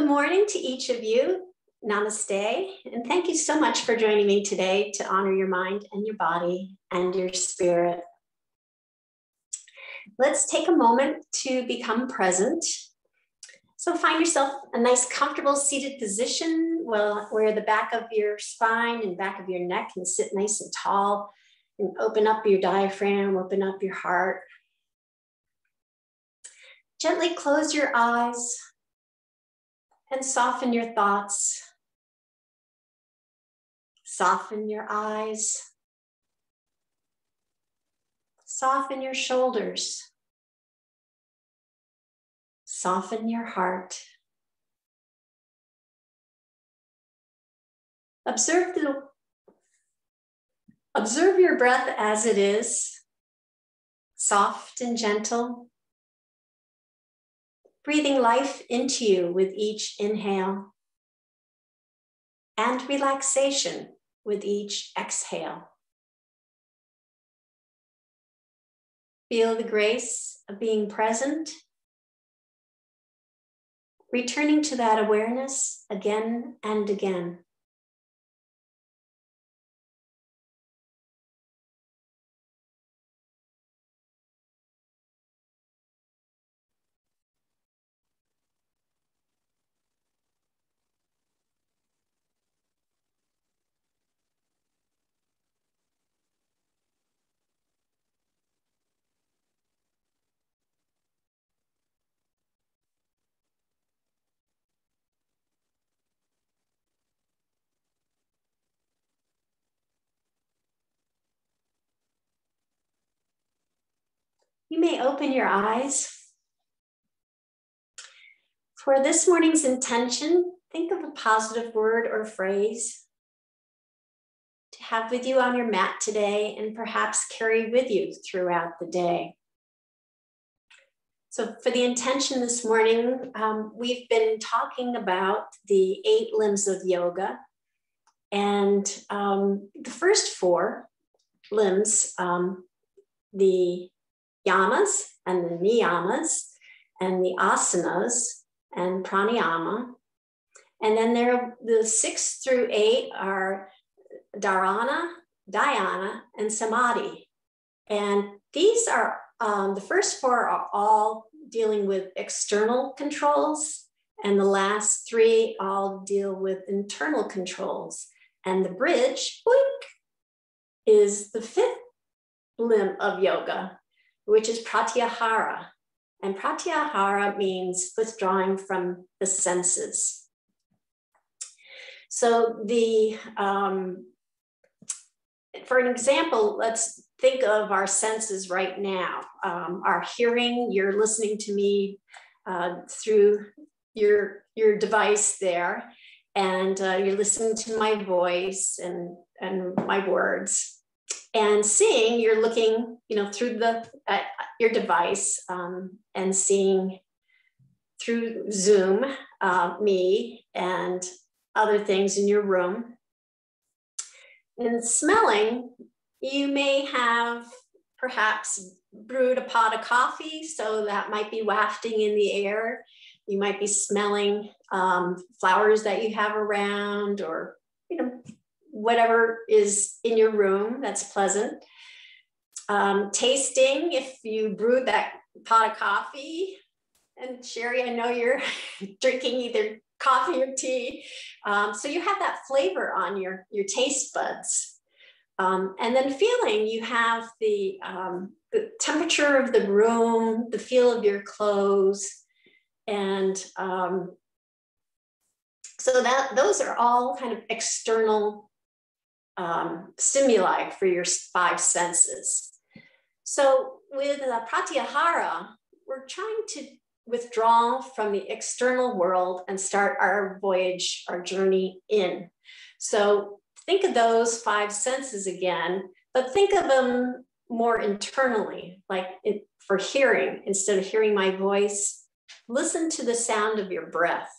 Good morning to each of you. Namaste. And thank you so much for joining me today to honor your mind and your body and your spirit. Let's take a moment to become present. So find yourself a nice, comfortable seated position where the back of your spine and back of your neck can sit nice and tall, and open up your diaphragm, open up your heart. Gently close your eyes and soften your thoughts. Soften your eyes. Soften your shoulders. Soften your heart. Observe your breath as it is, soft and gentle, breathing life into you with each inhale and relaxation with each exhale. Feel the grace of being present, returning to that awareness again and again. You may open your eyes. For this morning's intention, think of a positive word or phrase to have with you on your mat today and perhaps carry with you throughout the day. So for the intention this morning, we've been talking about the 8 limbs of yoga. And the first 4 limbs, the yamas and the niyamas and the asanas and pranayama. And then the 6 through 8 are dharana, dhyana, and samadhi. And these are, the first 4 are all dealing with external controls, and the last 3 all deal with internal controls. And the bridge, boink, is the 5th limb of yoga, which is Pratyahara. And Pratyahara means withdrawing from the senses. So for an example, let's think of our senses right now. Our hearing, you're listening to me through your device there, and you're listening to my voice and my words. And seeing, you're looking, through your device and seeing through Zoom, me and other things in your room. And smelling, you may have perhaps brewed a pot of coffee, so that might be wafting in the air. You might be smelling flowers that you have around, or whatever is in your room that's pleasant. Tasting, if you brewed that pot of coffee, and Sherry, I know you're drinking either coffee or tea. So you have that flavor on your taste buds. And then feeling, you have the temperature of the room, the feel of your clothes. And so those are all kind of external stimuli for your 5 senses. So with Pratyahara, we're trying to withdraw from the external world and start our voyage, our journey in. So think of those 5 senses again, but think of them more internally, like for hearing. Instead of hearing my voice, listen to the sound of your breath.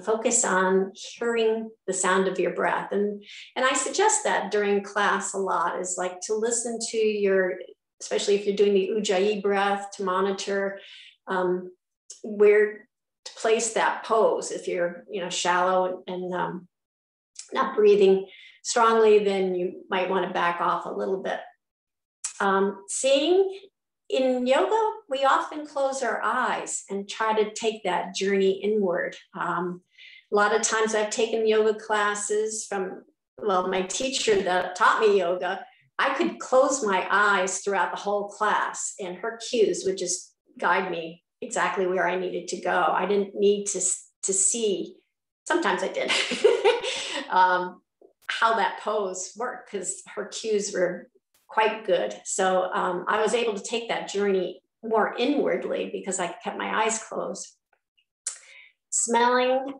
Focus on hearing the sound of your breath. And I suggest that during class a lot, is like to listen to your, especially if you're doing the Ujjayi breath, to monitor where to place that pose. If you're, shallow and not breathing strongly, then you might want to back off a little bit. Seeing in yoga, we often close our eyes and try to take that journey inward. A lot of times I've taken yoga classes from, my teacher that taught me yoga. I could close my eyes throughout the whole class, and her cues would just guide me exactly where I needed to go. I didn't need to see, sometimes I did, how that pose worked, because her cues were quite good. So I was able to take that journey more inwardly because I kept my eyes closed. Smelling,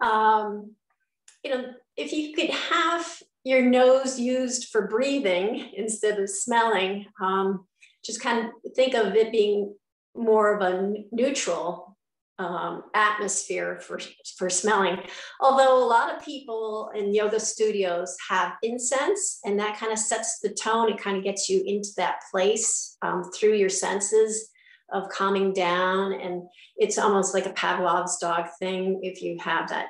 if you could have your nose used for breathing instead of smelling, just kind of think of it being more of a neutral atmosphere for smelling. Although a lot of people in yoga studios have incense, and that kind of sets the tone. It kind of gets you into that place through your senses of calming down. And it's almost like a Pavlov's dog thing. If you have that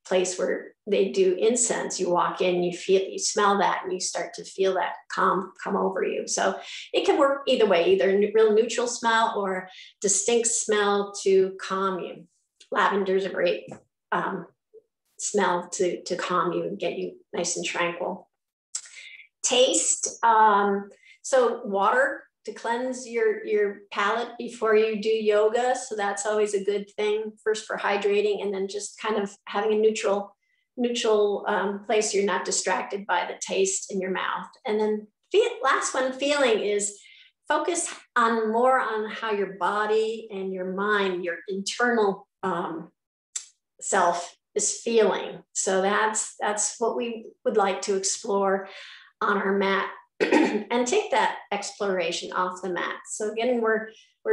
place where they do incense, you walk in, you smell that, and you start to feel that calm come over you. So it can work either way, either a real neutral smell or distinct smell to calm you. Lavender is a great smell to calm you and get you nice and tranquil. Taste, so water to cleanse your palate before you do yoga. So that's always a good thing, first for hydrating, and then just kind of having a neutral place you're not distracted by the taste in your mouth. And then last one, feeling, is focus more on how your body and your mind, your internal self is feeling. So that's what we would like to explore on our mat. And take that exploration off the mat. So again, we're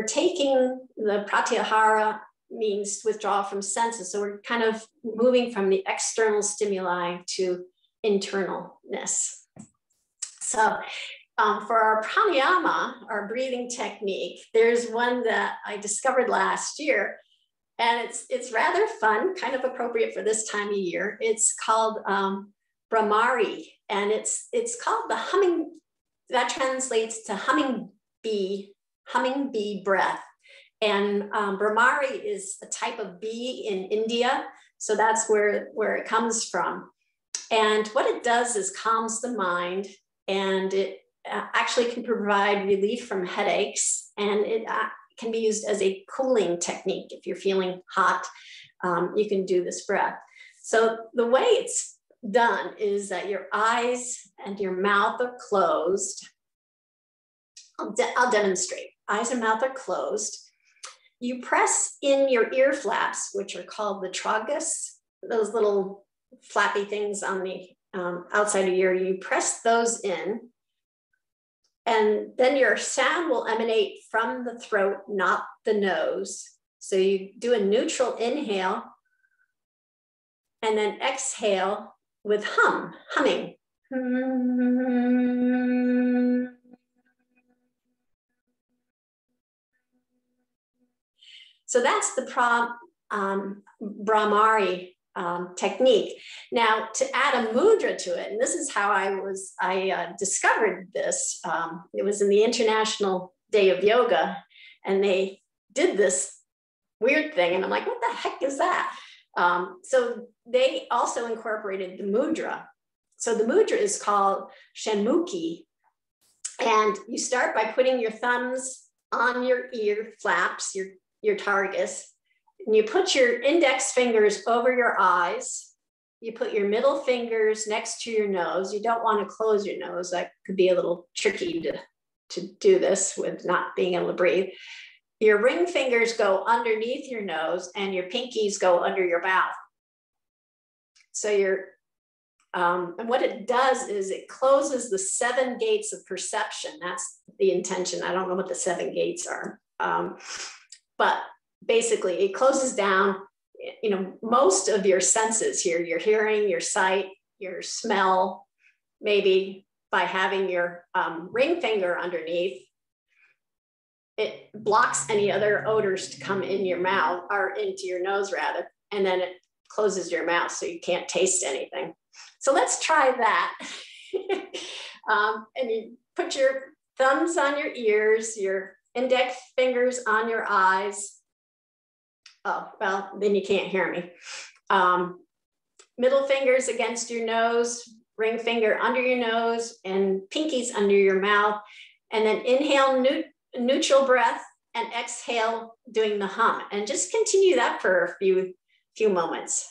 taking the Pratyahara, means withdrawal from senses. So we're kind of moving from the external stimuli to internalness. So for our pranayama, our breathing technique, there's one that I discovered last year, and it's rather fun, kind of appropriate for this time of year. It's called Bhramari, and it's called the humming. That translates to humming bee breath. And Bhramari is a type of bee in India, so that's where it comes from. And what it does is calms the mind, and it actually can provide relief from headaches, and it can be used as a cooling technique. If you're feeling hot, you can do this breath. So the way it's done is that your eyes and your mouth are closed. I'll demonstrate. Eyes and mouth are closed. You press in your ear flaps, which are called the tragus, those little flappy things on the outside of your ear. You press those in, and then your sound will emanate from the throat, not the nose. So you do a neutral inhale, and then exhale with humming. So that's the Bhramari technique. Now, to add a mudra to it, and this is how I discovered this. It was in the International Day of Yoga, and they did this weird thing, and I'm like, what the heck is that? So they also incorporated the mudra. So the mudra is called Shanmukhi, and you start by putting your thumbs on your ear flaps, your targus, and you put your index fingers over your eyes. You put your middle fingers next to your nose. You don't want to close your nose. That could be a little tricky to do this with not being able to breathe. Your ring fingers go underneath your nose, and your pinkies go under your mouth. So and what it does is it closes the 7 gates of perception. That's the intention. I don't know what the 7 gates are. But basically it closes down, most of your senses here, your hearing, your sight, your smell, maybe by having your ring finger underneath, it blocks any other odors to come in your mouth, or into your nose rather, and then it closes your mouth so you can't taste anything. So let's try that. And you put your thumbs on your ears, your index fingers on your eyes. Oh, well, then you can't hear me. Middle fingers against your nose, ring finger under your nose, and pinkies under your mouth. And then inhale neutral breath and exhale doing the hum. And just continue that for a few moments.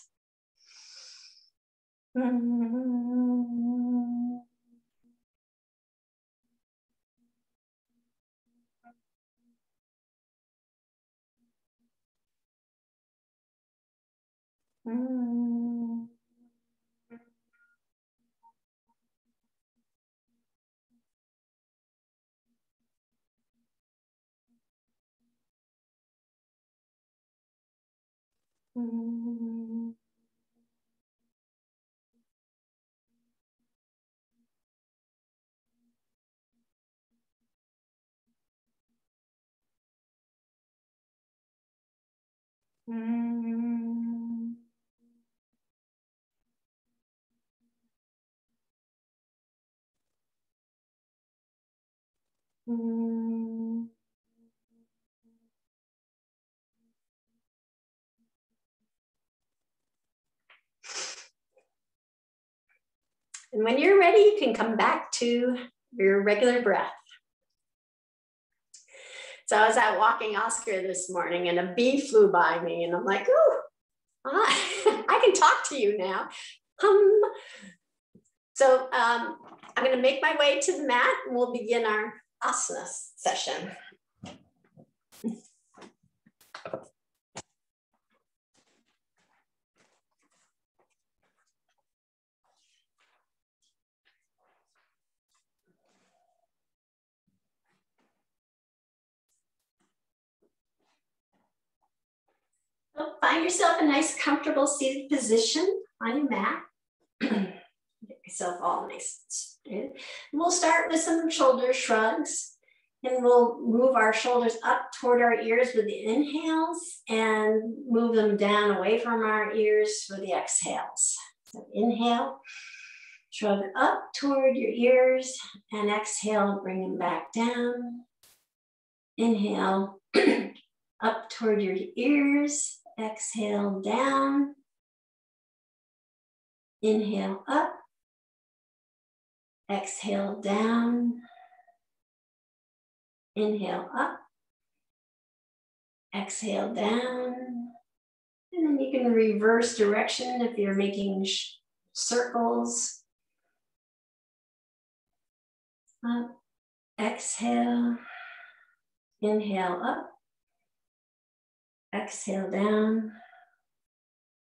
And when you're ready, you can come back to your regular breath. So I was out walking Oscar this morning and a bee flew by me and I'm like, ooh, I can talk to you now. So I'm going to make my way to the mat and we'll begin our asana session. So find yourself a nice, comfortable seated position on your mat. Get yourself all nice and straight. We'll start with some shoulder shrugs, and we'll move our shoulders up toward our ears with the inhales and move them down away from our ears with the exhales. So inhale, shrug up toward your ears, and exhale, bring them back down. Inhale, up toward your ears, exhale down. Inhale up, exhale down. Inhale up, exhale down. And then you can reverse direction if you're making circles. Up, exhale, inhale up, exhale down,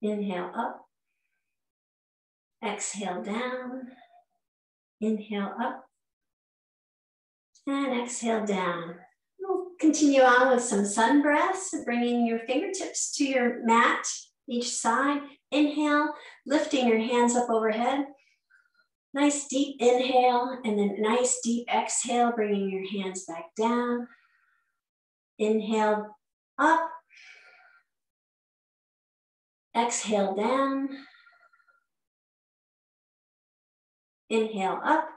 inhale up, exhale down, inhale up, and exhale down. We'll continue on with some sun breaths, bringing your fingertips to your mat, each side. Inhale, lifting your hands up overhead. Nice deep inhale, and then nice deep exhale, bringing your hands back down. Inhale up, exhale down. Inhale up,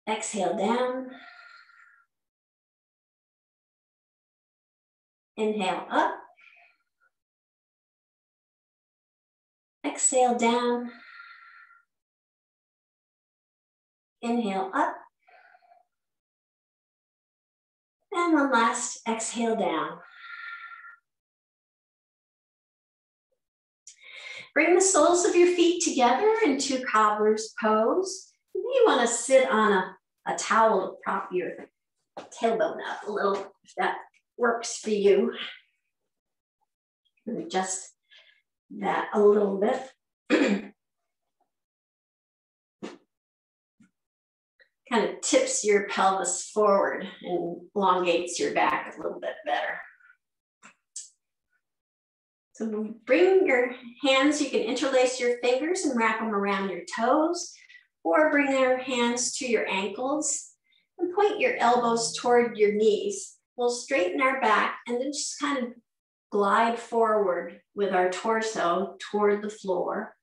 exhale down. Inhale up, exhale down. Inhale up. And one last exhale down. Bring the soles of your feet together into cobbler's pose. You may want to sit on a towel to prop your tailbone up a little, if that works for you. Adjust that a little bit. Kind of tips your pelvis forward and elongates your back a little bit better. So bring your hands, you can interlace your fingers and wrap them around your toes, or bring your hands to your ankles and point your elbows toward your knees. We'll straighten our back and then just kind of glide forward with our torso toward the floor.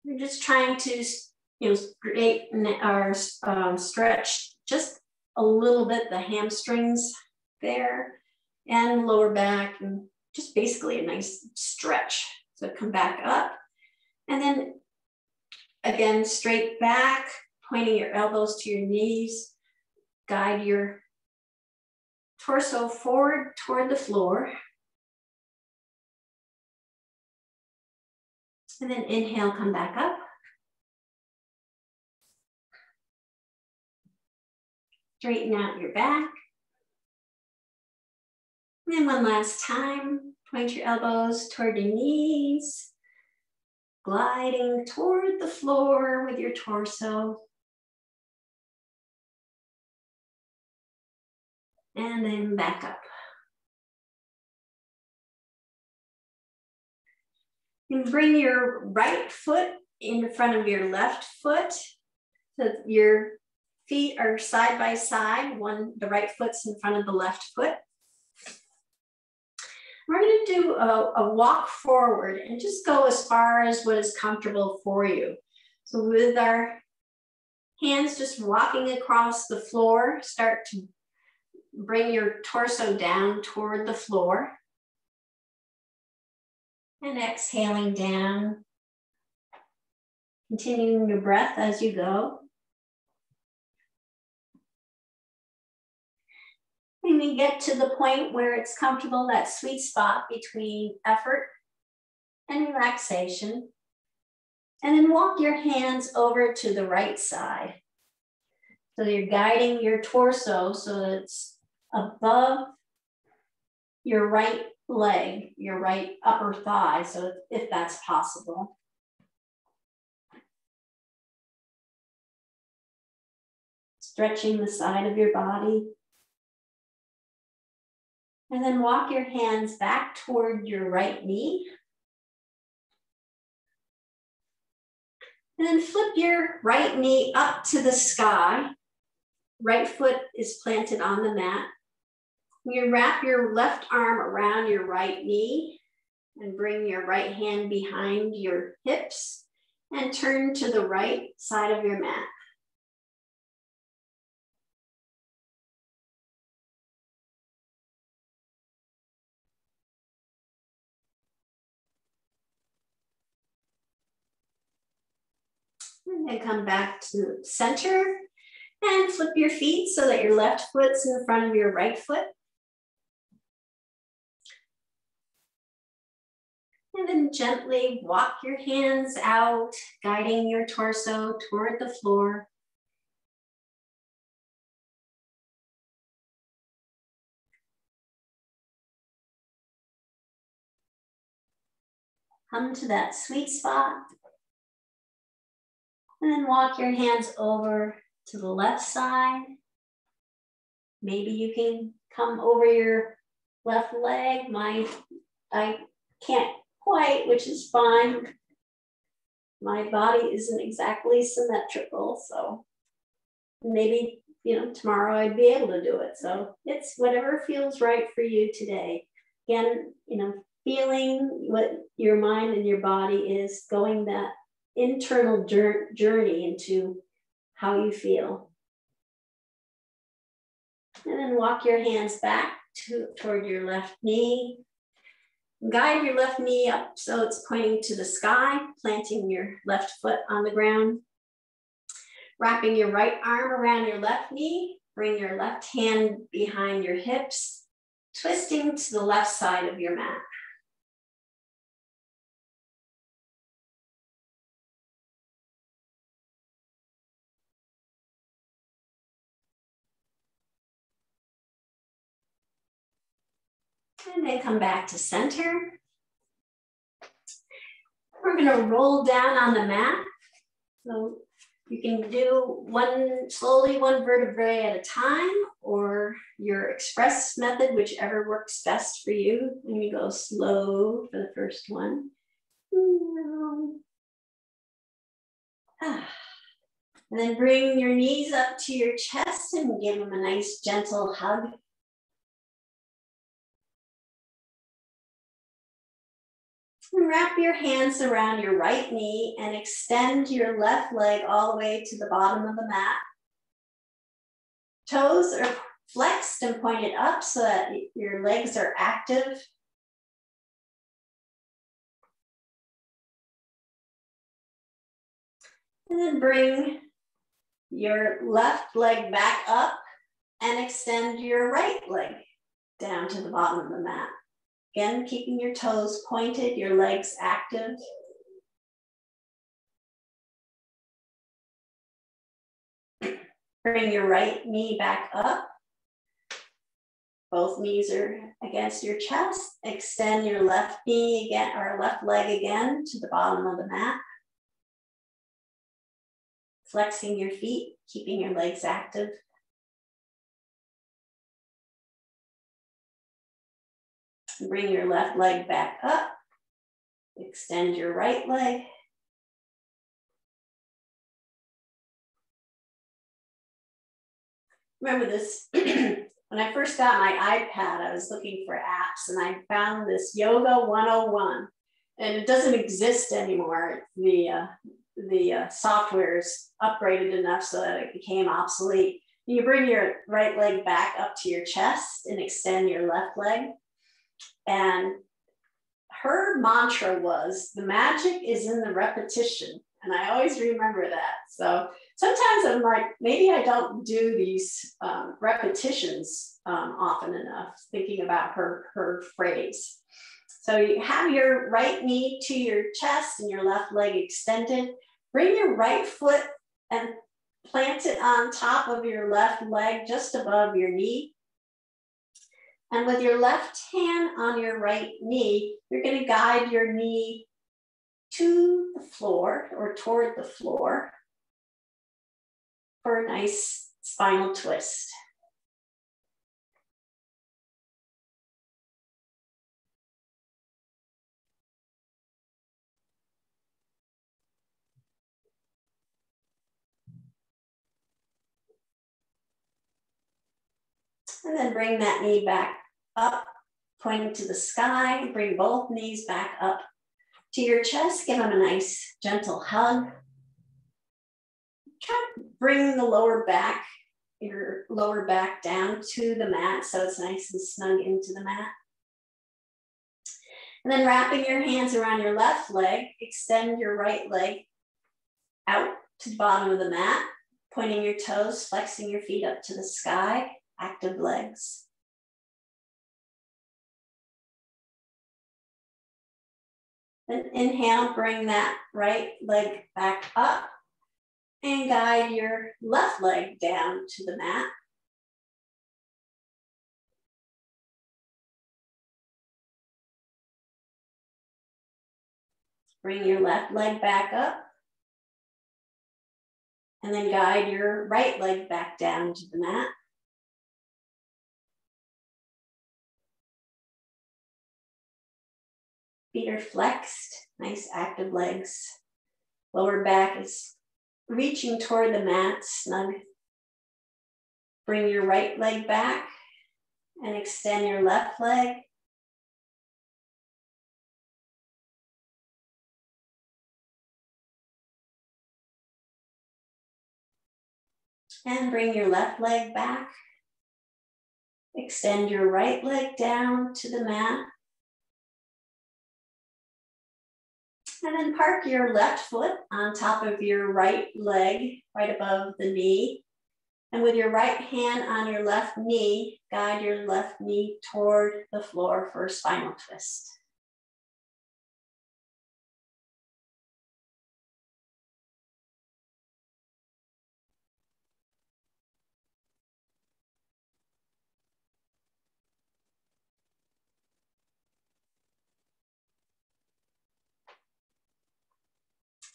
We're just trying to, straighten or stretch just a little bit the hamstrings there and lower back, and just basically a nice stretch. So come back up, and then again, straight back, pointing your elbows to your knees, guide your torso forward toward the floor. And then inhale, come back up. Straighten out your back. And then one last time, point your elbows toward your knees, gliding toward the floor with your torso. And then back up. And bring your right foot in front of your left foot, so that your feet are side by side. The right foot's in front of the left foot. We're going to do a walk forward and just go as far as what is comfortable for you. So with our hands just walking across the floor, start to bring your torso down toward the floor. And exhaling down, continuing your breath as you go. When we get to the point where it's comfortable, that sweet spot between effort and relaxation, and then walk your hands over to the right side. So you're guiding your torso so that it's above your right leg, your right upper thigh, so if that's possible. Stretching the side of your body. And then walk your hands back toward your right knee. And then flip your right knee up to the sky. Right foot is planted on the mat. You wrap your left arm around your right knee and bring your right hand behind your hips and turn to the right side of your mat. And then come back to center and flip your feet so that your left foot's in front of your right foot. And then gently walk your hands out, guiding your torso toward the floor. Come to that sweet spot. And then walk your hands over to the left side. Maybe you can come over your left leg. I can't quite, which is fine. My body isn't exactly symmetrical, so maybe, tomorrow I'd be able to do it. So it's whatever feels right for you today. Again, feeling what your mind and your body is, going that internal journey into how you feel. And then walk your hands back toward your left knee. Guide your left knee up so it's pointing to the sky, planting your left foot on the ground. Wrapping your right arm around your left knee, bring your left hand behind your hips, twisting to the left side of your mat. And then come back to center. We're going to roll down on the mat. So you can do slowly one vertebrae at a time, or your express method, whichever works best for you. And you go slow for the first one. And then bring your knees up to your chest and give them a nice gentle hug. And wrap your hands around your right knee and extend your left leg all the way to the bottom of the mat. Toes are flexed and pointed up so that your legs are active. And then bring your left leg back up and extend your right leg down to the bottom of the mat. Again, keeping your toes pointed, your legs active. Bring your right knee back up. Both knees are against your chest. Extend your left knee again, or left leg again to the bottom of the mat. Flexing your feet, keeping your legs active. Bring your left leg back up. Extend your right leg. Remember this, when I first got my iPad, I was looking for apps and I found this Yoga 101, and it doesn't exist anymore. The software is upgraded enough so that it became obsolete. You bring your right leg back up to your chest and extend your left leg. And her mantra was, the magic is in the repetition. And I always remember that. So sometimes I'm like, maybe I don't do these repetitions often enough, thinking about her phrase. So you have your right knee to your chest and your left leg extended. Bring your right foot and plant it on top of your left leg, just above your knee. And with your left hand on your right knee, you're going to guide your knee to the floor or toward the floor for a nice spinal twist. And then bring that knee back up, pointing to the sky. Bring both knees back up to your chest. Give them a nice, gentle hug. Try to bring the lower back, your lower back down to the mat so it's nice and snug into the mat. And then wrapping your hands around your left leg, extend your right leg out to the bottom of the mat, pointing your toes, flexing your feet up to the sky. Active legs. Then inhale, bring that right leg back up and guide your left leg down to the mat. Bring your left leg back up and then guide your right leg back down to the mat. Feet are flexed, nice active legs. Lower back is reaching toward the mat, snug. Bring your right leg back and extend your left leg. And bring your left leg back. Extend your right leg down to the mat. And then park your left foot on top of your right leg, right above the knee. And with your right hand on your left knee, guide your left knee toward the floor for a spinal twist.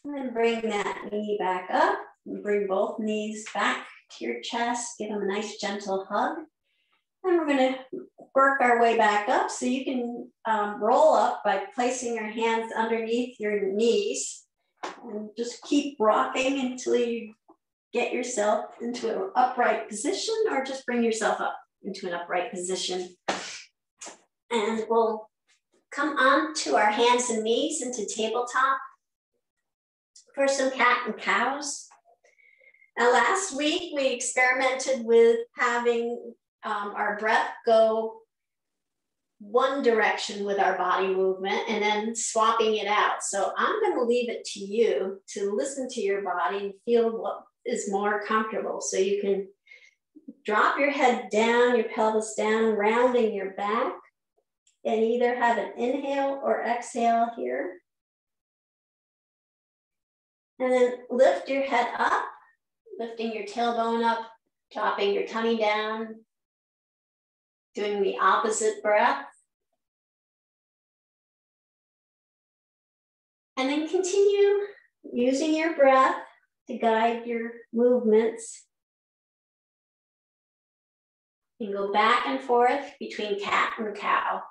And then bring that knee back up and bring both knees back to your chest. Give them a nice gentle hug. And we're going to work our way back up. So you can roll up by placing your hands underneath your knees and just keep rocking until you get yourself into an upright position, or just bring yourself up into an upright position. And we'll come on to our hands and knees into tabletop for some cat and cows. Now, last week we experimented with having our breath go one direction with our body movement and then swapping it out. So I'm going to leave it to you to listen to your body and feel what is more comfortable. So you can drop your head down, your pelvis down, rounding your back, and either have an inhale or exhale here. And then lift your head up, lifting your tailbone up, dropping your tummy down, doing the opposite breath. And then continue using your breath to guide your movements. You can go back and forth between cat and cow.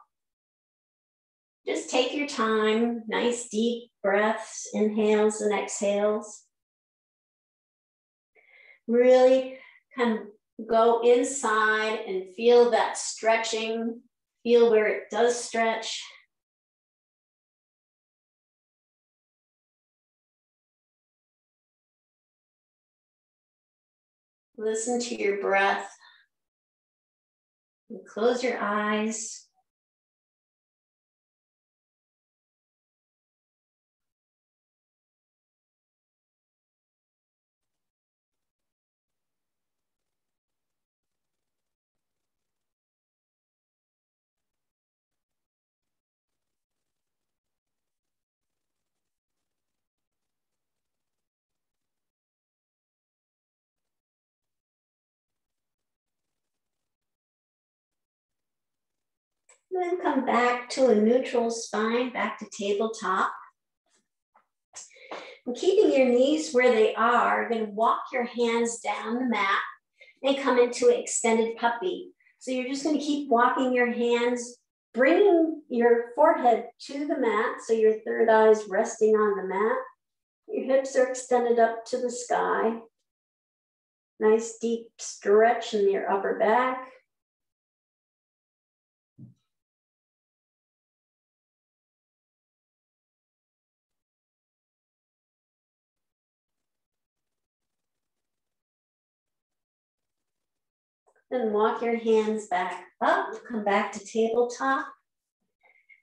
Just take your time, nice deep breaths, inhales and exhales. Really kind of go inside and feel that stretching, feel where it does stretch. Listen to your breath. And close your eyes. And then come back to a neutral spine, back to tabletop. And keeping your knees where they are, then walk your hands down the mat and come into extended puppy. So you're just going to keep walking your hands, bringing your forehead to the mat, so your third eye is resting on the mat. Your hips are extended up to the sky. Nice deep stretch in your upper back. Then walk your hands back up, come back to tabletop,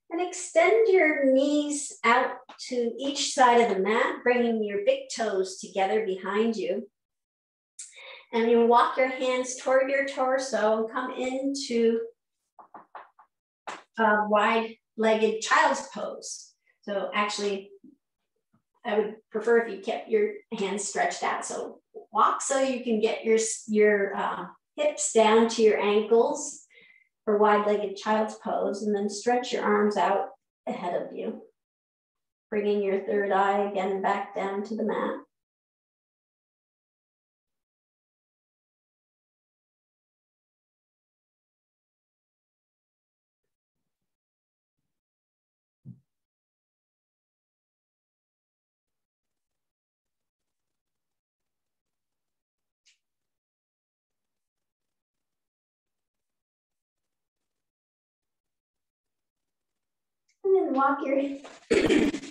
and extend your knees out to each side of the mat, bringing your big toes together behind you. And you walk your hands toward your torso and come into a wide-legged child's pose. So actually, I would prefer if you kept your hands stretched out. So walk so you can get your hips down to your ankles for wide-legged child's pose, and then stretch your arms out ahead of you, bringing your third eye again back down to the mat. And then walk your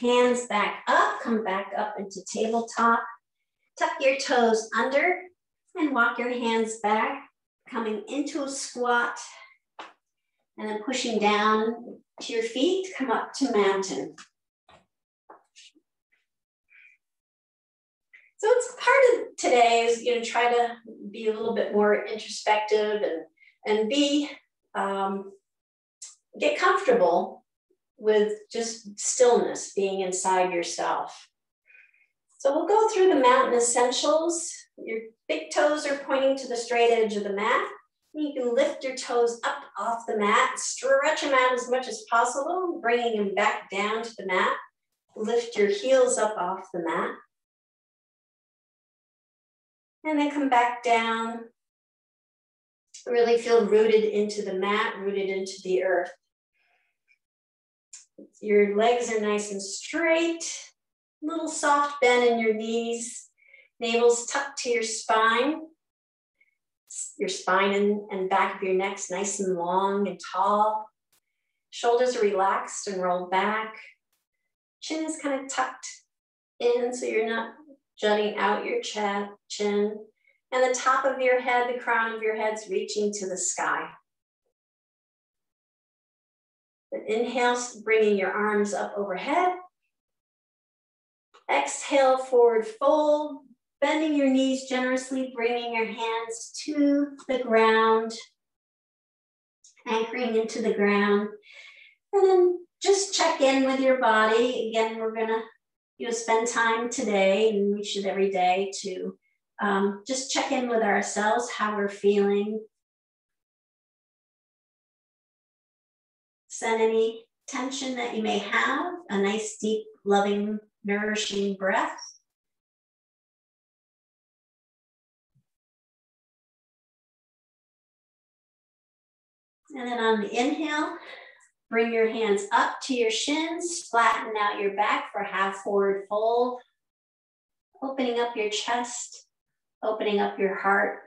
hands back up, come back up into tabletop, tuck your toes under, and walk your hands back, coming into a squat, and then pushing down to your feet, come up to mountain. So it's part of today is, try to be a little bit more introspective and be, get comfortable with just stillness, being inside yourself. So we'll go through the mountain essentials. Your big toes are pointing to the straight edge of the mat. You can lift your toes up off the mat, stretch them out as much as possible, bringing them back down to the mat. Lift your heels up off the mat. And then come back down. Really feel rooted into the mat, rooted into the earth. Your legs are nice and straight, little soft bend in your knees. Navel's tucked to your spine. Your spine and back of your neck's nice and long and tall. Shoulders are relaxed and rolled back. Chin is kind of tucked in so you're not jutting out your chin. And the top of your head, the crown of your head's reaching to the sky. Then inhale, bringing your arms up overhead. Exhale, forward fold, bending your knees generously, bringing your hands to the ground, anchoring into the ground. And then just check in with your body. Again, we're gonna spend time today, and we should every day, to just check in with ourselves, how we're feeling. Send any tension that you may have, a nice, deep, loving, nourishing breath. And then on the inhale, bring your hands up to your shins, flatten out your back for half forward fold, opening up your chest, opening up your heart.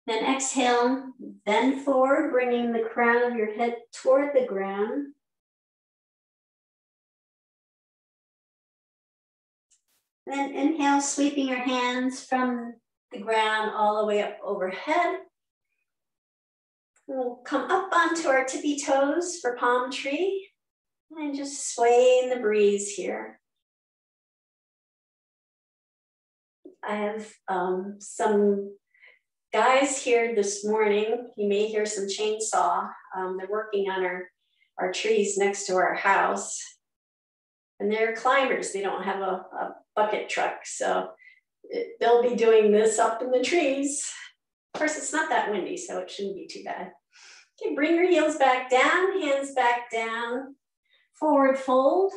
Then exhale, bend forward, bringing the crown of your head toward the ground. Then inhale, sweeping your hands from the ground all the way up overhead. We'll come up onto our tippy toes for palm tree and just sway in the breeze here. I have some guys here this morning. You may hear some chainsaw. They're working on our trees next to our house. And they're climbers. They don't have a bucket truck. So they'll be doing this up in the trees. Of course, it's not that windy, so it shouldn't be too bad. Okay, bring your heels back down, hands back down. Forward fold.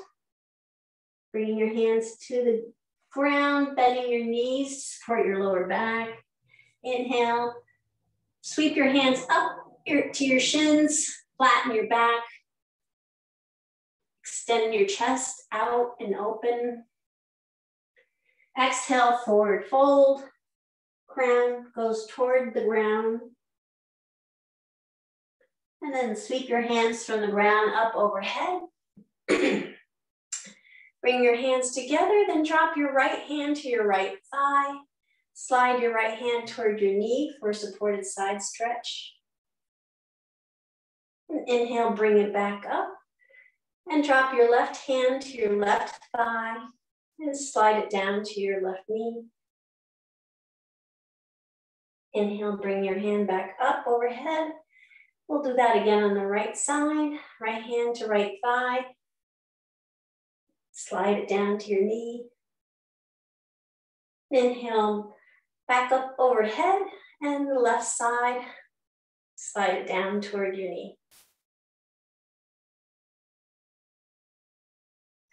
Bringing your hands to the ground, bending your knees to support your lower back. Inhale, sweep your hands up to your shins, flatten your back. Extend your chest out and open. Exhale, forward fold. Crown goes toward the ground. And then sweep your hands from the ground up overhead. Bring your hands together, then drop your right hand to your right thigh. Slide your right hand toward your knee for a supported side stretch. And inhale, bring it back up. And drop your left hand to your left thigh and slide it down to your left knee. Inhale, bring your hand back up overhead. We'll do that again on the right side. Right hand to right thigh. Slide it down to your knee. Inhale, back up overhead, and the left side. Slide it down toward your knee.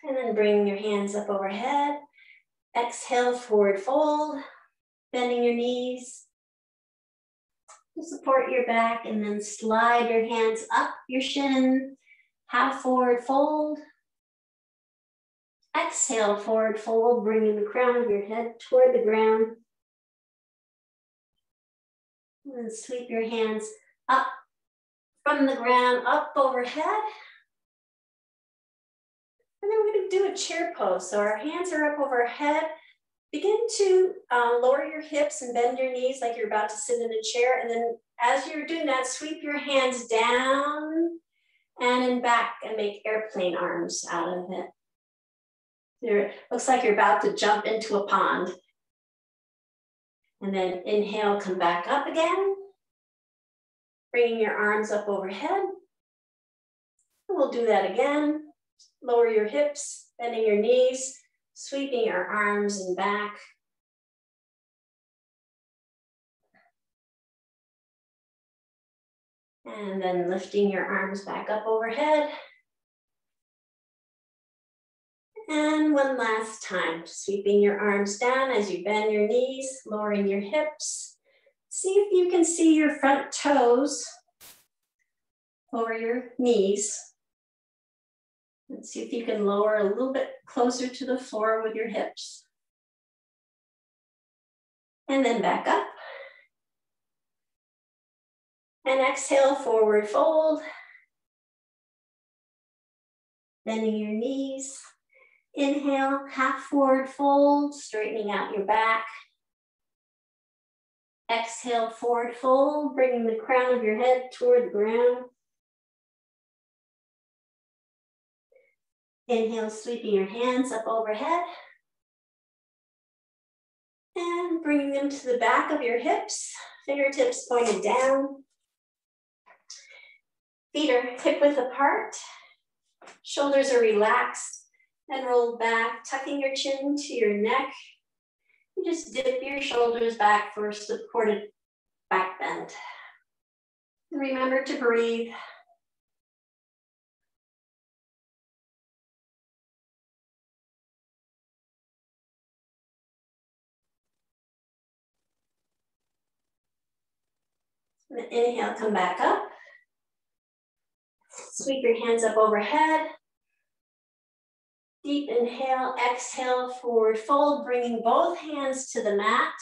And then bring your hands up overhead. Exhale, forward fold, bending your knees to support your back, and then slide your hands up your shin, half forward fold. Exhale, forward fold, bringing the crown of your head toward the ground. And then sweep your hands up from the ground, up overhead. And then we're going to do a chair pose. So our hands are up overhead. Begin to lower your hips and bend your knees like you're about to sit in a chair. And then as you're doing that, sweep your hands down and in back and make airplane arms out of it. There, looks like you're about to jump into a pond. And then inhale, come back up again. Bringing your arms up overhead. And we'll do that again. Lower your hips, bending your knees, sweeping your arms and back. And then lifting your arms back up overhead. And one last time, sweeping your arms down as you bend your knees, lowering your hips. See if you can see your front toes over your knees. Let's see if you can lower a little bit closer to the floor with your hips. And then back up. And exhale, forward fold. Bending your knees. Inhale, half forward fold, straightening out your back. Exhale, forward fold, bringing the crown of your head toward the ground. Inhale, sweeping your hands up overhead. And bringing them to the back of your hips, fingertips pointed down. Feet are hip width apart. Shoulders are relaxed and rolled back, tucking your chin to your neck. You just dip your shoulders back for supported back bend. And remember to breathe. And inhale, come back up. Sweep your hands up overhead. Deep inhale, exhale, forward fold, bringing both hands to the mat.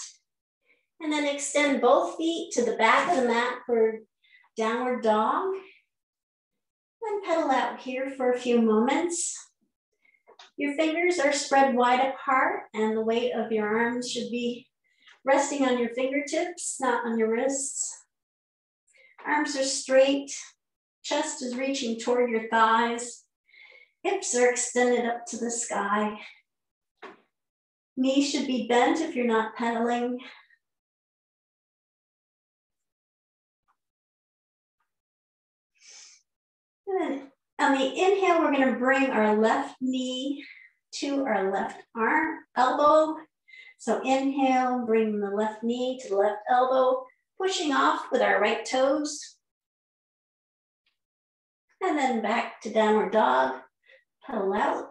And then extend both feet to the back of the mat for downward dog. And pedal out here for a few moments. Your fingers are spread wide apart and the weight of your arms should be resting on your fingertips, not on your wrists. Arms are straight, chest is reaching toward your thighs. Hips are extended up to the sky. Knees should be bent if you're not pedaling. Good. On the inhale, we're going to bring our left knee to our left elbow. So inhale, bring the left knee to the left elbow, pushing off with our right toes. And then back to downward dog, pedal out.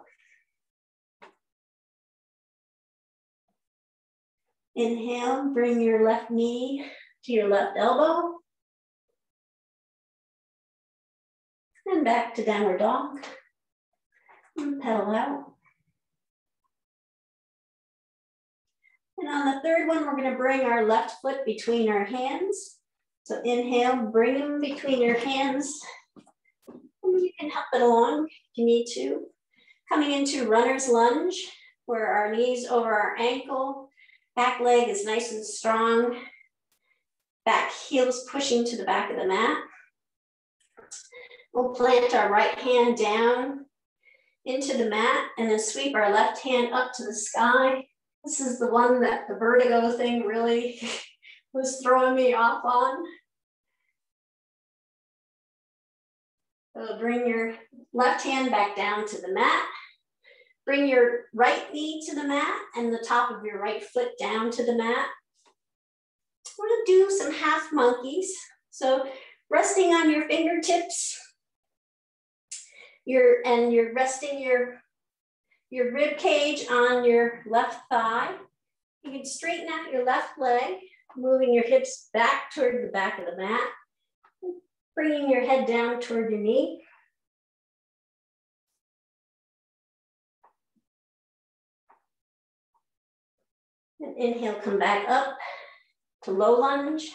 Inhale, bring your left knee to your left elbow. And back to downward dog. And pedal out. And on the third one, we're going to bring our left foot between our hands. So inhale, bring them between your hands. And you can help it along if you need to. Coming into runner's lunge, where our knees over our ankle, back leg is nice and strong. Back heels pushing to the back of the mat. We'll plant our right hand down into the mat and then sweep our left hand up to the sky. This is the one that the vertigo thing really was throwing me off on. So bring your left hand back down to the mat. Bring your right knee to the mat and the top of your right foot down to the mat. We're gonna do some half monkeys. So resting on your fingertips, you're resting your rib cage on your left thigh. You can straighten out your left leg, moving your hips back toward the back of the mat, bringing your head down toward your knee. And inhale, come back up to low lunge.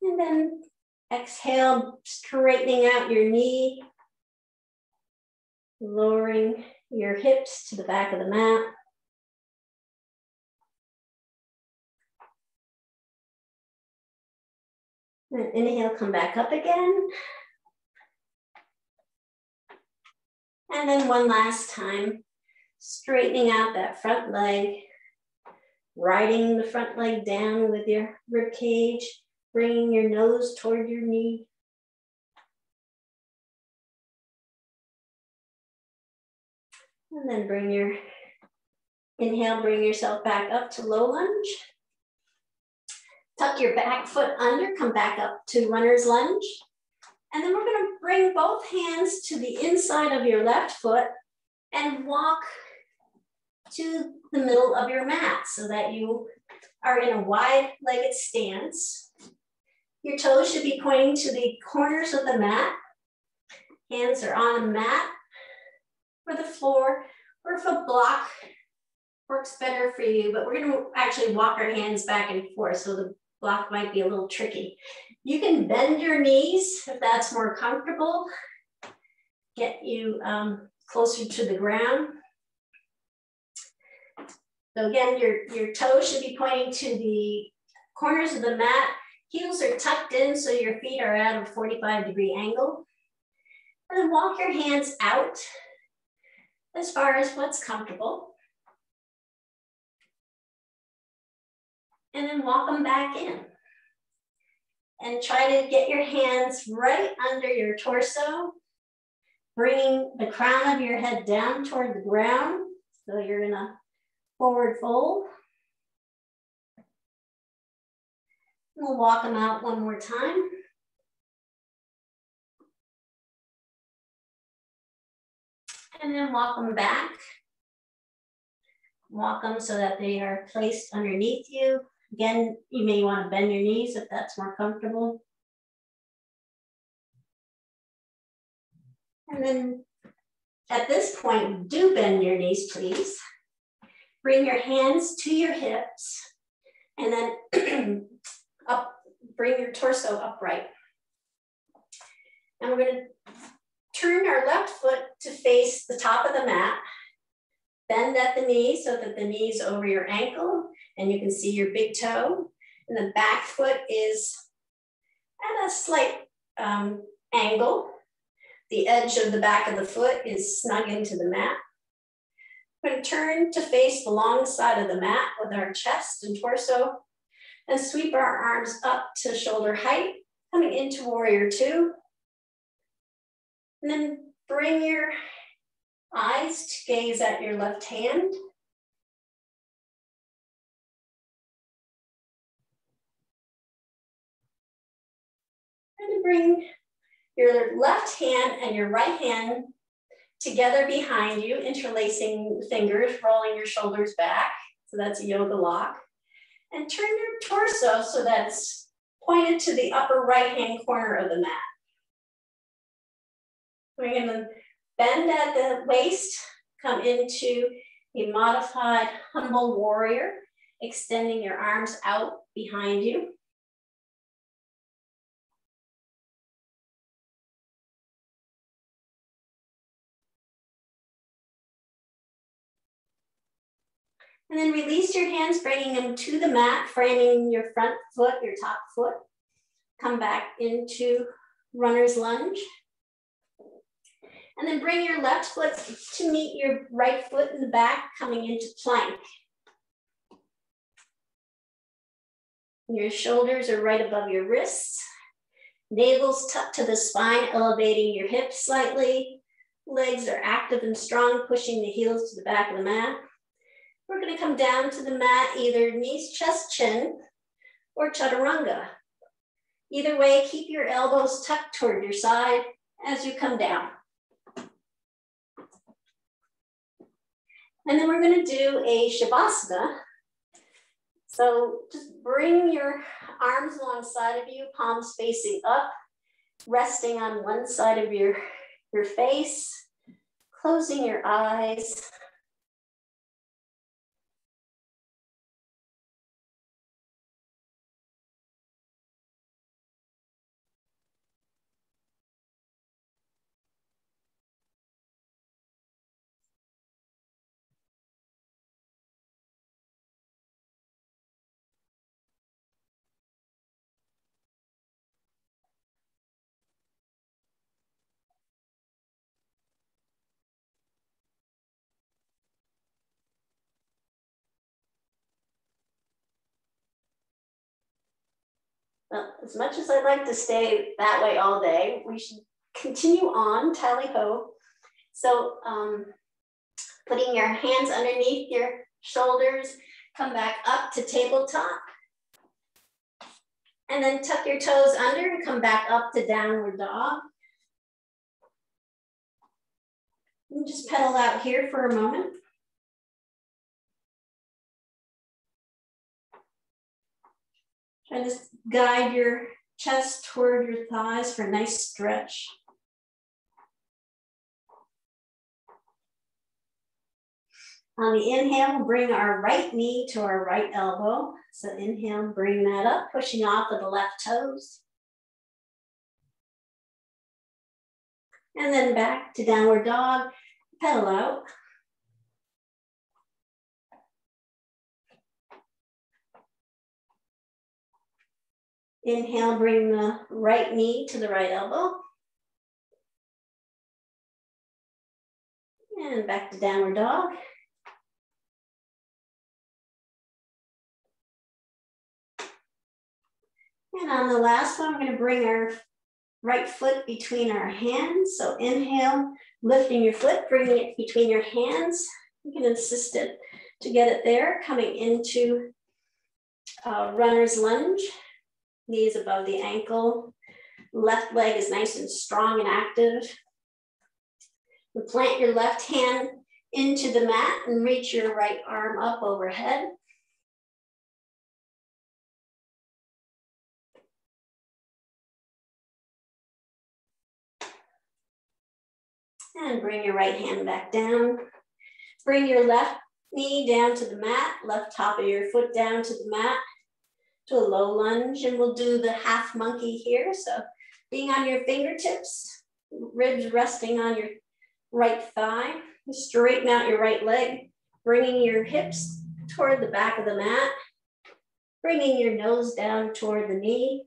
And then exhale, straightening out your knee, lowering your hips to the back of the mat. And inhale, come back up again. And then one last time, straightening out that front leg, riding the front leg down with your rib cage, bringing your nose toward your knee. And then inhale, bring yourself back up to low lunge. Tuck your back foot under, come back up to runner's lunge. And then we're gonna bring both hands to the inside of your left foot and walk to the middle of your mat so that you are in a wide-legged stance. Your toes should be pointing to the corners of the mat. Hands are on the mat. or the floor, or if a block works better for you, but we're going to actually walk our hands back and forth, so the block might be a little tricky. You can bend your knees if that's more comfortable, get you closer to the ground. So again, your toes should be pointing to the corners of the mat. Heels are tucked in so your feet are at a 45-degree angle. And then walk your hands out as far as what's comfortable. And then walk them back in. And try to get your hands right under your torso, bringing the crown of your head down toward the ground. So you're in a forward fold. We'll walk them out one more time. And then walk them back. Walk them so that they are placed underneath you. Again, you may want to bend your knees if that's more comfortable. And then at this point, do bend your knees, please. Bring your hands to your hips and then bring your torso upright. And we're going to turn our left foot to face the top of the mat. Bend at the knee so that the knee's over your ankle and you can see your big toe. And the back foot is at a slight angle. The edge of the back of the foot is snug into the mat. We're going to turn to face the long side of the mat with our chest and torso and sweep our arms up to shoulder height, coming into warrior two. And then bring your eyes to gaze at your left hand. And bring your left hand and your right hand together behind you, interlacing fingers, rolling your shoulders back. So that's a yoga lock. And turn your torso so that it's pointed to the upper right-hand corner of the mat. We're going to bend at the waist, come into a modified humble warrior, extending your arms out behind you. And then release your hands, bringing them to the mat, framing your front foot, your top foot. Come back into runner's lunge. And then bring your left foot to meet your right foot in the back, coming into plank. Your shoulders are right above your wrists. Navel's tucked to the spine, elevating your hips slightly. Legs are active and strong, pushing the heels to the back of the mat. We're going to come down to the mat, either knees, chest, chin, or chaturanga. Either way, keep your elbows tucked toward your side as you come down. And then we're going to do a shavasana. So just bring your arms alongside of you, palms facing up, resting on one side of your face, closing your eyes. Well, as much as I'd like to stay that way all day, we should continue on, tally ho. So putting your hands underneath your shoulders, come back up to tabletop. And then tuck your toes under and come back up to downward dog. And just pedal out here for a moment. And just guide your chest toward your thighs for a nice stretch. On the inhale, we'll bring our right knee to our right elbow. So inhale, bring that up, pushing off of the left toes. And then back to downward dog, pedal out. Inhale, bring the right knee to the right elbow. And back to downward dog. And on the last one, we're going to bring our right foot between our hands. So inhale, lifting your foot, bringing it between your hands. You can assist it to get it there, coming into runner's lunge. Knees above the ankle. Left leg is nice and strong and active. You plant your left hand into the mat and reach your right arm up overhead. And bring your right hand back down. Bring your left knee down to the mat, left top of your foot down to the mat, to a low lunge, and we'll do the half monkey here. So being on your fingertips, ribs resting on your right thigh, you straighten out your right leg, bringing your hips toward the back of the mat, bringing your nose down toward the knee.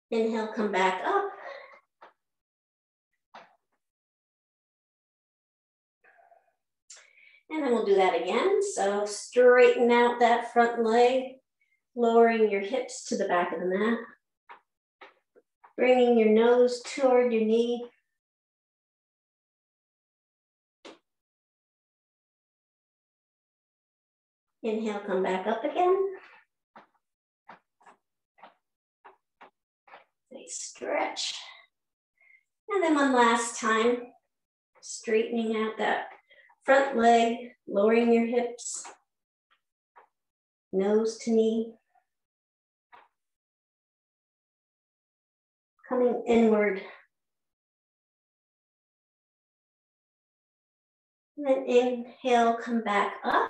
Inhale, come back up. And then we'll do that again. So straighten out that front leg, lowering your hips to the back of the mat, bringing your nose toward your knee. Inhale, come back up again. Nice stretch. And then one last time, straightening out that front leg, lowering your hips, nose to knee. Coming inward. And then inhale, come back up.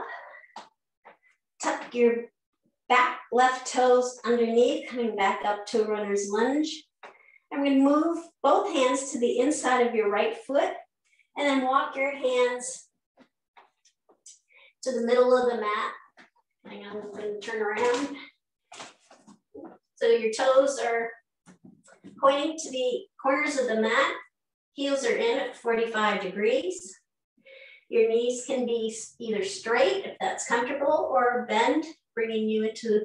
Tuck your back left toes underneath, coming back up to a runner's lunge. I'm going to move both hands to the inside of your right foot and then walk your hands to the middle of the mat. Hang on, I'm going to turn around. So your toes are pointing to the corners of the mat. Heels are in at 45 degrees. Your knees can be either straight, if that's comfortable, or bend, bringing you into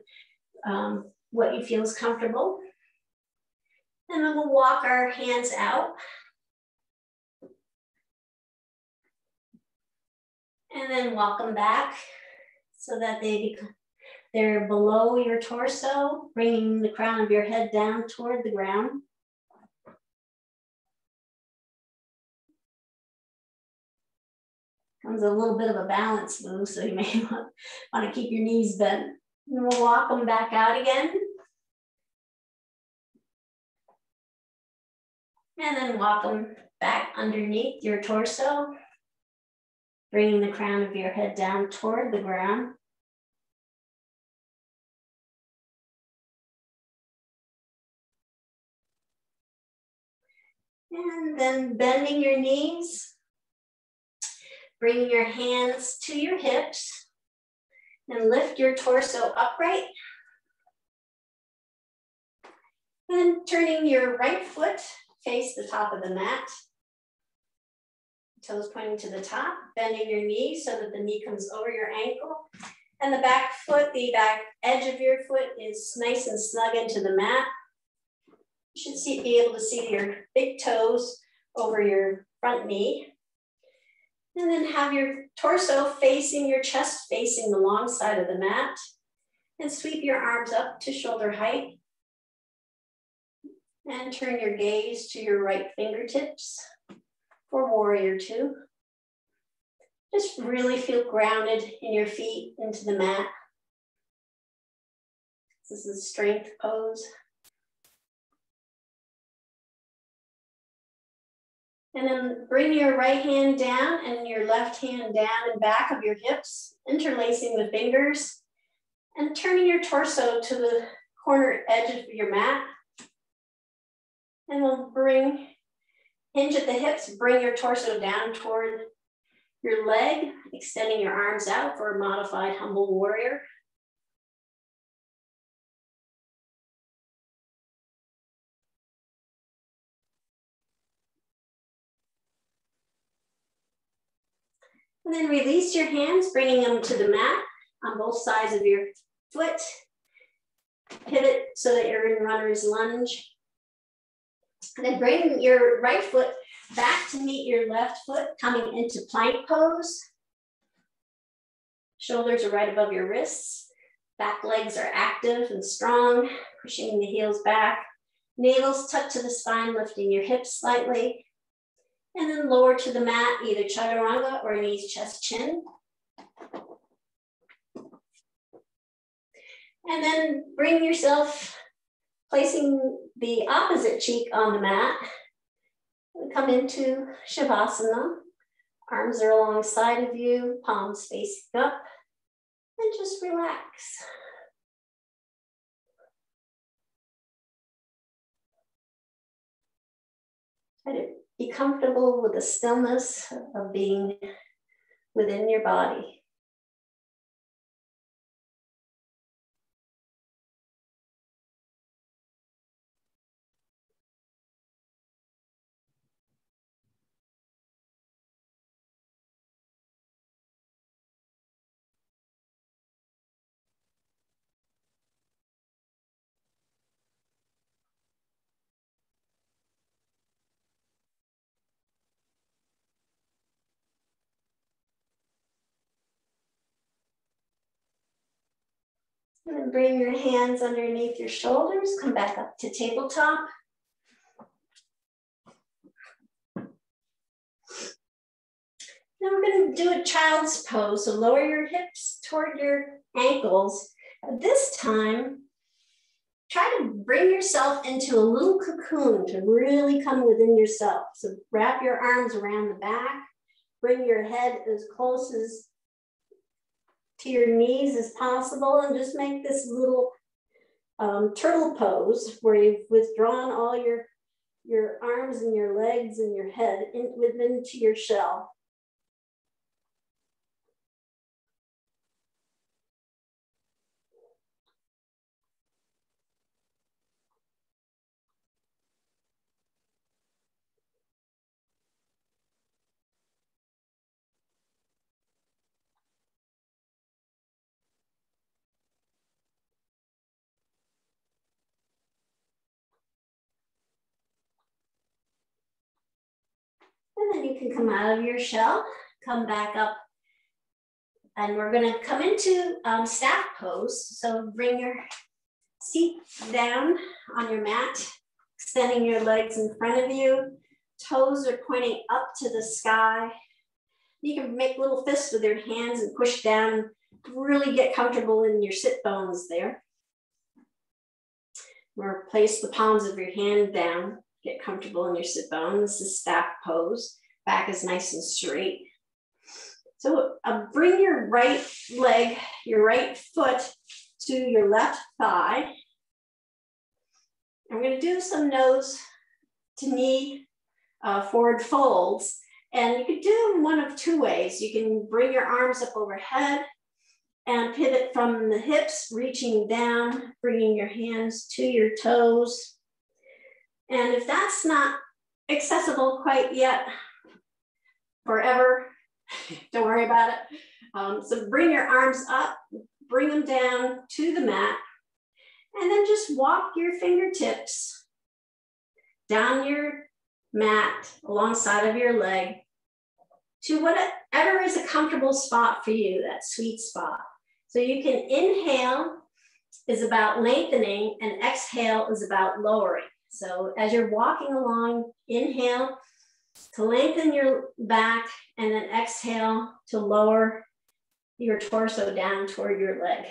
what you feel is comfortable. And then we'll walk our hands out. And then walk them back so that they're below your torso, bringing the crown of your head down toward the ground. Comes a little bit of a balance move, so you may want to keep your knees bent. And we'll walk them back out again. And then walk them back underneath your torso, bringing the crown of your head down toward the ground. And then bending your knees. Bringing your hands to your hips and lift your torso upright. And turning your right foot, face the top of the mat. Toes pointing to the top, bending your knee so that the knee comes over your ankle. And the back foot, the back edge of your foot is nice and snug into the mat. You should be able to see your big toes over your front knee. And then have your torso facing your chest, facing the long side of the mat. And sweep your arms up to shoulder height. And turn your gaze to your right fingertips for warrior two. Just really feel grounded in your feet into the mat. This is a strength pose. And then bring your right hand down and your left hand down and back of your hips, interlacing the fingers and turning your torso to the corner edge of your mat. And we'll hinge at the hips, bring your torso down toward your leg, extending your arms out for a modified humble warrior. And then release your hands, bringing them to the mat on both sides of your foot. Pivot so that you're in runner's lunge. And then bring your right foot back to meet your left foot, coming into plank pose. Shoulders are right above your wrists. Back legs are active and strong, pushing the heels back. Navel's tucked to the spine, lifting your hips slightly. And then lower to the mat, either chaturanga or knees, chest, chin. And then bring yourself, placing the opposite cheek on the mat. Come into Shavasana. Arms are alongside of you, palms facing up, and just relax. Try to be comfortable with the stillness of being within your body. And then bring your hands underneath your shoulders, come back up to tabletop. Now we're going to do a child's pose. So lower your hips toward your ankles. This time, try to bring yourself into a little cocoon to really come within yourself. So wrap your arms around the back, bring your head as close as to your knees as possible, and just make this little turtle pose where you've withdrawn all your arms and your legs and your head into your shell. And then you can come out of your shell, come back up, and we're going to come into staff pose. So bring your seat down on your mat, extending your legs in front of you. Toes are pointing up to the sky. You can make little fists with your hands and push down, really get comfortable in your sit bones there. Or place the palms of your hand down, get comfortable in your sit bones. This is staff pose. Back is nice and straight. So bring your right leg, your right foot to your left thigh. I'm going to do some nose to knee forward folds. And you could do them one of two ways. You can bring your arms up overhead and pivot from the hips, reaching down, bringing your hands to your toes. And if that's not accessible quite yet, forever, don't worry about it. So bring your arms up, bring them down to the mat, and then just walk your fingertips down your mat alongside of your leg to whatever is a comfortable spot for you, that sweet spot. So you can inhale is about lengthening and exhale is about lowering. So as you're walking along, inhale to lengthen your back and then exhale to lower your torso down toward your leg.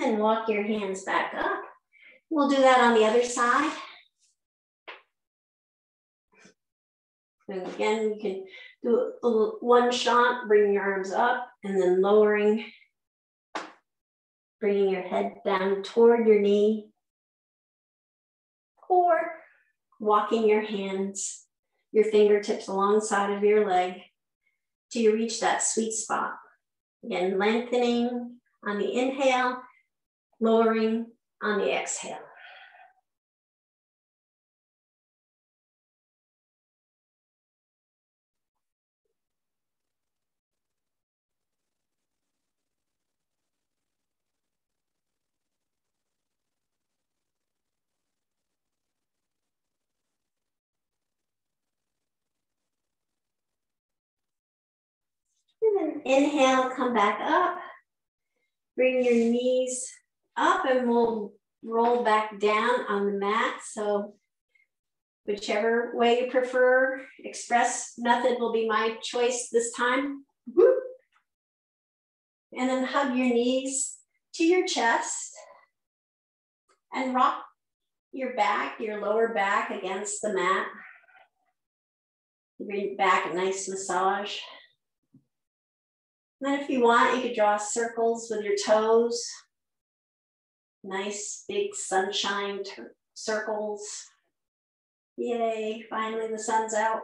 And then walk your hands back up. We'll do that on the other side. And again, you can do a one shot, bring your arms up and then lowering, bringing your head down toward your knee, or walking your hands, your fingertips alongside of your leg till you reach that sweet spot. Again, lengthening on the inhale, lowering on the exhale. And then inhale, come back up. Bring your knees up and we'll roll back down on the mat. So whichever way you prefer, express method will be my choice this time. And then hug your knees to your chest and rock your back, your lower back against the mat. Bring back a nice massage. And then if you want, you could draw circles with your toes. Nice big sunshine circles. Yay, finally the sun's out.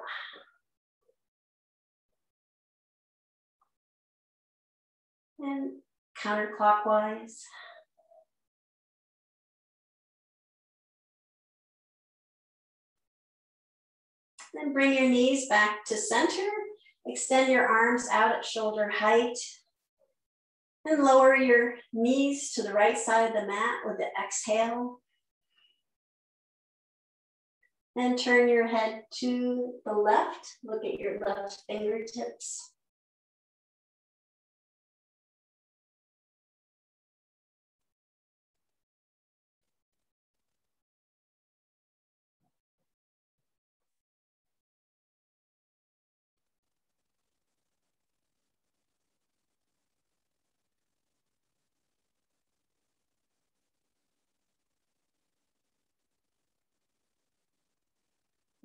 And counterclockwise. Then bring your knees back to center. Extend your arms out at shoulder height. And lower your knees to the right side of the mat with the exhale. Then turn your head to the left. Look at your left fingertips.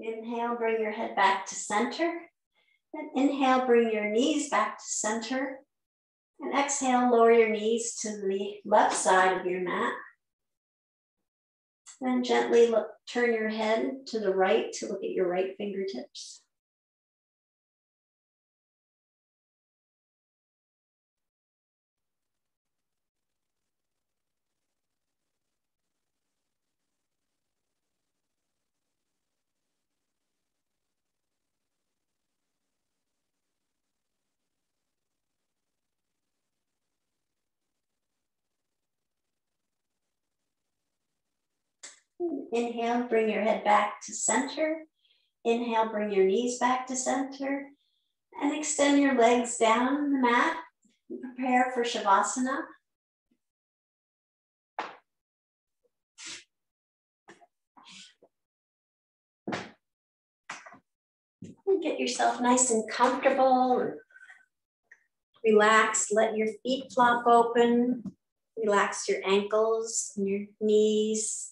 Inhale, bring your head back to center. And inhale, bring your knees back to center. And exhale, lower your knees to the left side of your mat. Then gently turn your head to the right to look at your right fingertips. Inhale, bring your head back to center. Inhale, bring your knees back to center. And extend your legs down the mat. Prepare for Shavasana. And get yourself nice and comfortable. Relax, let your feet flop open. Relax your ankles and your knees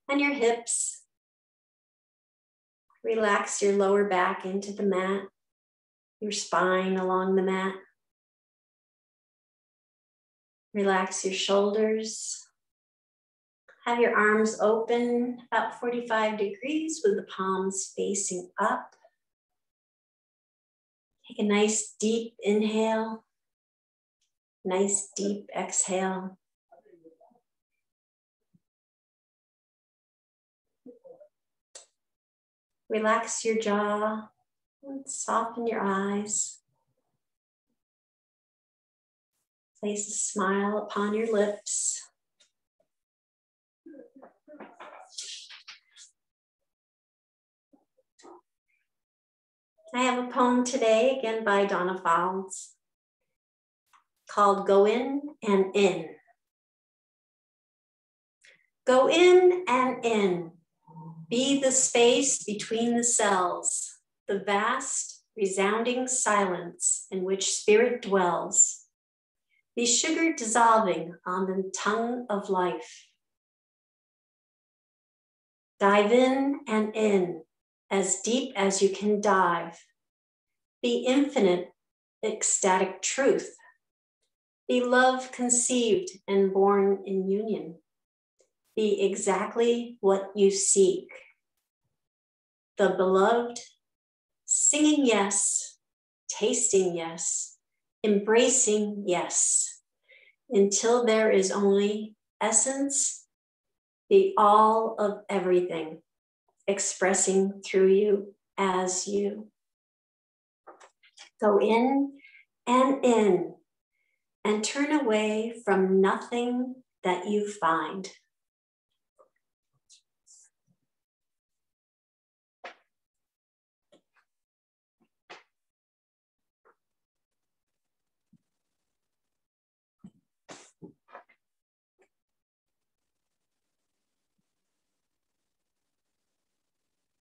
and your hips. Relax your lower back into the mat, your spine along the mat. Relax your shoulders. Have your arms open about 45 degrees with the palms facing up. Take a nice deep inhale, nice deep exhale. Relax your jaw and soften your eyes. Place a smile upon your lips. I have a poem today, again by Danna Faulds, called Go In and In. Go in and in. Be the space between the cells, the vast, resounding silence in which spirit dwells. Be sugar dissolving on the tongue of life. Dive in and in, as deep as you can dive. Be infinite, ecstatic truth. Be love conceived and born in union. Be exactly what you seek. The beloved, singing yes, tasting yes, embracing yes, until there is only essence, the all of everything, expressing through you as you. Go in, and turn away from nothing that you find.